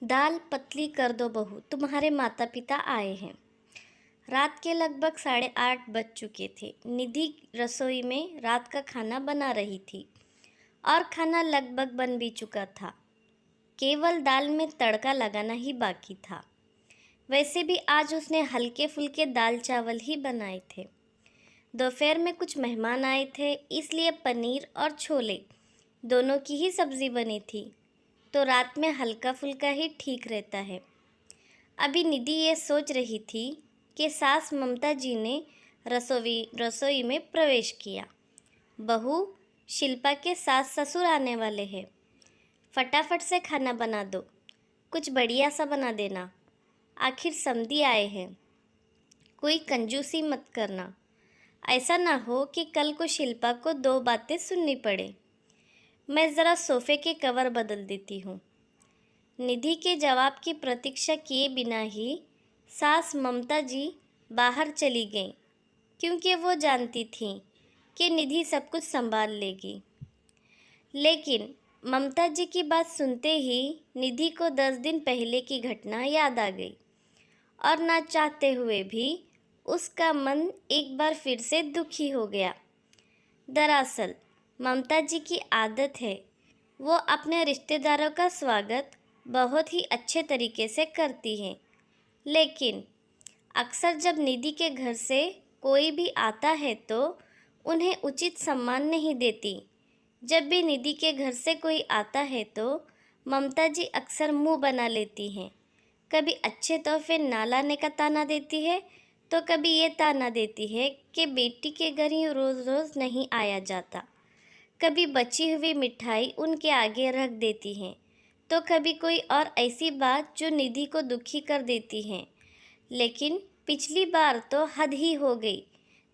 दाल पतली कर दो बहू, तुम्हारे माता पिता आए हैं। रात के लगभग 8:30 बज चुके थे। निधि रसोई में रात का खाना बना रही थी और खाना लगभग बन भी चुका था। केवल दाल में तड़का लगाना ही बाकी था। वैसे भी आज उसने हल्के फुल्के दाल चावल ही बनाए थे। दोपहर में कुछ मेहमान आए थे, इसलिए पनीर और छोले दोनों की ही सब्ज़ी बनी थी। तो रात में हल्का फुल्का ही ठीक रहता है। अभी निधि ये सोच रही थी कि सास ममता जी ने रसोई में प्रवेश किया। बहू, शिल्पा के सास ससुर आने वाले हैं, फटाफट से खाना बना दो, कुछ बढ़िया सा बना देना, आखिर समधी आए हैं। कोई कंजूसी मत करना, ऐसा ना हो कि कल को शिल्पा को 2 बातें सुननी पड़े। मैं ज़रा सोफ़े के कवर बदल देती हूँ। निधि के जवाब की प्रतीक्षा किए बिना ही सास ममता जी बाहर चली गईं, क्योंकि वो जानती थीं कि निधि सब कुछ संभाल लेगी। लेकिन ममता जी की बात सुनते ही निधि को 10 दिन पहले की घटना याद आ गई और ना चाहते हुए भी उसका मन एक बार फिर से दुखी हो गया। दरअसल ममता जी की आदत है, वो अपने रिश्तेदारों का स्वागत बहुत ही अच्छे तरीके से करती हैं। लेकिन अक्सर जब निधि के घर से कोई भी आता है तो उन्हें उचित सम्मान नहीं देती। जब भी निधि के घर से कोई आता है तो ममता जी अक्सर मुंह बना लेती हैं। कभी अच्छे तोहफे ना लाने का ताना देती है तो कभी ये ताना देती है कि बेटी के घर ही रोज़ रोज़ नहीं आया जाता। कभी बची हुई मिठाई उनके आगे रख देती हैं तो कभी कोई और ऐसी बात जो निधि को दुखी कर देती हैं। लेकिन पिछली बार तो हद ही हो गई,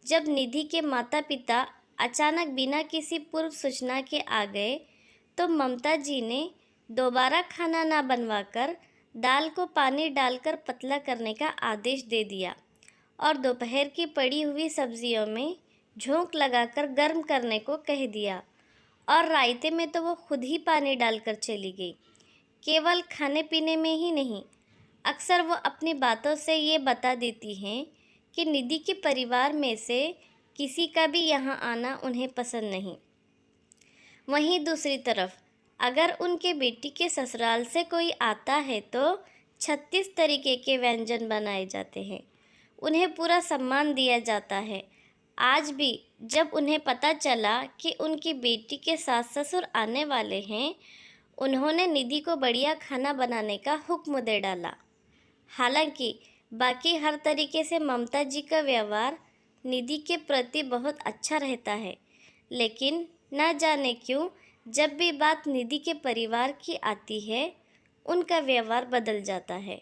जब निधि के माता पिता अचानक बिना किसी पूर्व सूचना के आ गए तो ममता जी ने दोबारा खाना ना बनवाकर दाल को पानी डालकर पतला करने का आदेश दे दिया और दोपहर की पड़ी हुई सब्जियों में झोंक लगाकर गर्म करने को कह दिया। और रायते में तो वो खुद ही पानी डालकर चली गई। केवल खाने पीने में ही नहीं, अक्सर वो अपनी बातों से ये बता देती हैं कि निधि के परिवार में से किसी का भी यहाँ आना उन्हें पसंद नहीं। वहीं दूसरी तरफ अगर उनके बेटी के ससुराल से कोई आता है तो 36 तरीके के व्यंजन बनाए जाते हैं, उन्हें पूरा सम्मान दिया जाता है। आज भी जब उन्हें पता चला कि उनकी बेटी के सास ससुर आने वाले हैं, उन्होंने निधि को बढ़िया खाना बनाने का हुक्म दे डाला। हालांकि बाकी हर तरीके से ममता जी का व्यवहार निधि के प्रति बहुत अच्छा रहता है, लेकिन न जाने क्यों जब भी बात निधि के परिवार की आती है उनका व्यवहार बदल जाता है।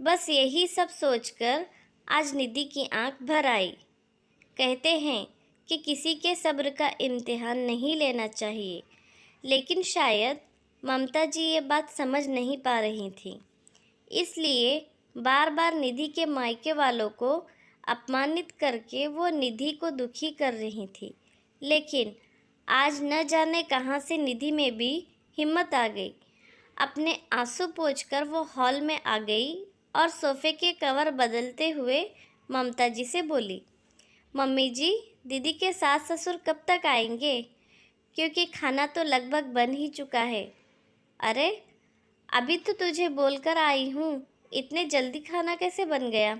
बस यही सब सोचकर आज निधि की आंख भर आई। कहते हैं कि किसी के सब्र का इम्तिहान नहीं लेना चाहिए, लेकिन शायद ममता जी ये बात समझ नहीं पा रही थी, इसलिए बार बार निधि के मायके वालों को अपमानित करके वो निधि को दुखी कर रही थी। लेकिन आज न जाने कहाँ से निधि में भी हिम्मत आ गई। अपने आंसू पोंछकर वो हॉल में आ गई और सोफ़े के कवर बदलते हुए ममता जी से बोली, मम्मी जी, दीदी के सास ससुर कब तक आएंगे? क्योंकि खाना तो लगभग बन ही चुका है। अरे, अभी तो तुझे बोलकर आई हूँ, इतने जल्दी खाना कैसे बन गया?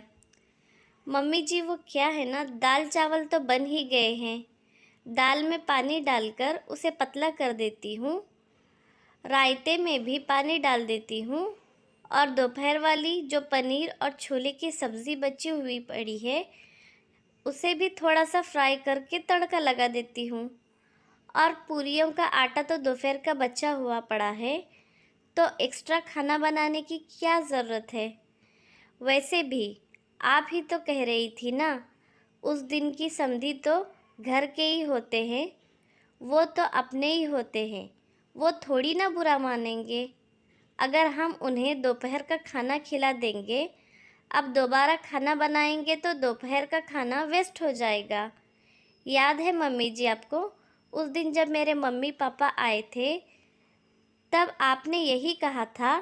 मम्मी जी, वो क्या है ना, दाल चावल तो बन ही गए हैं। दाल में पानी डालकर उसे पतला कर देती हूँ, रायते में भी पानी डाल देती हूँ और दोपहर वाली जो पनीर और छोले की सब्ज़ी बची हुई पड़ी है उसे भी थोड़ा सा फ्राई करके तड़का लगा देती हूँ। और पूरियों का आटा तो दोपहर का बचा हुआ पड़ा है, तो एक्स्ट्रा खाना बनाने की क्या ज़रूरत है? वैसे भी आप ही तो कह रही थी ना, उस दिन की समधी तो घर के ही होते हैं, वो तो अपने ही होते हैं, वो थोड़ी ना बुरा मानेंगे। अगर हम उन्हें दोपहर का खाना खिला देंगे, अब दोबारा खाना बनाएंगे तो दोपहर का खाना वेस्ट हो जाएगा। याद है मम्मी जी आपको, उस दिन जब मेरे मम्मी पापा आए थे तब आपने यही कहा था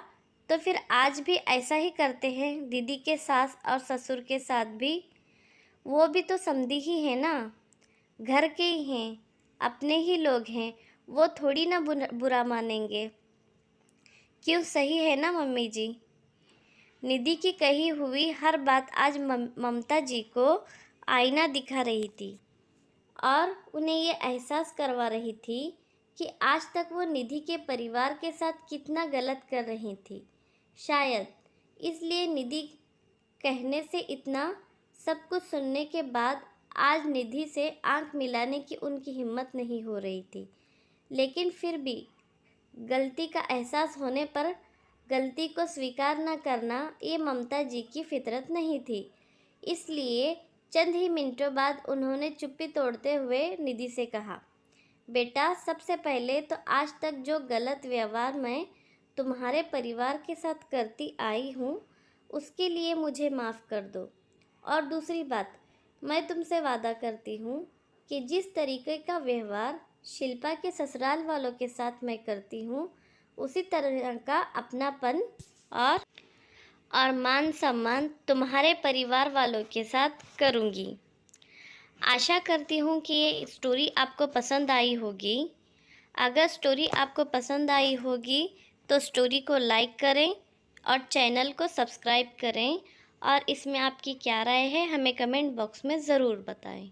तो फिर आज भी ऐसा ही करते हैं दीदी के सास और ससुर के साथ भी। वो भी तो समधी ही है ना, घर के ही हैं, अपने ही लोग हैं, वो थोड़ी ना बुरा मानेंगे। क्यों, सही है ना मम्मी जी? निधि की कही हुई हर बात आज ममता जी को आईना दिखा रही थी और उन्हें ये एहसास करवा रही थी कि आज तक वो निधि के परिवार के साथ कितना गलत कर रही थी। शायद इसलिए निधि कहने से इतना सब कुछ सुनने के बाद आज निधि से आंख मिलाने की उनकी हिम्मत नहीं हो रही थी। लेकिन फिर भी गलती का एहसास होने पर गलती को स्वीकार न करना ये ममता जी की फितरत नहीं थी। इसलिए चंद ही मिनटों बाद उन्होंने चुप्पी तोड़ते हुए निधि से कहा, बेटा, सबसे पहले तो आज तक जो गलत व्यवहार मैं तुम्हारे परिवार के साथ करती आई हूँ उसके लिए मुझे माफ़ कर दो। और दूसरी बात, मैं तुमसे वादा करती हूँ कि जिस तरीके का व्यवहार शिल्पा के ससुराल वालों के साथ मैं करती हूँ उसी तरह का अपनापन और मान सम्मान तुम्हारे परिवार वालों के साथ करूँगी। आशा करती हूँ कि ये स्टोरी आपको पसंद आई होगी। अगर स्टोरी आपको पसंद आई होगी तो स्टोरी को लाइक करें और चैनल को सब्सक्राइब करें और इसमें आपकी क्या राय है हमें कमेंट बॉक्स में ज़रूर बताएं।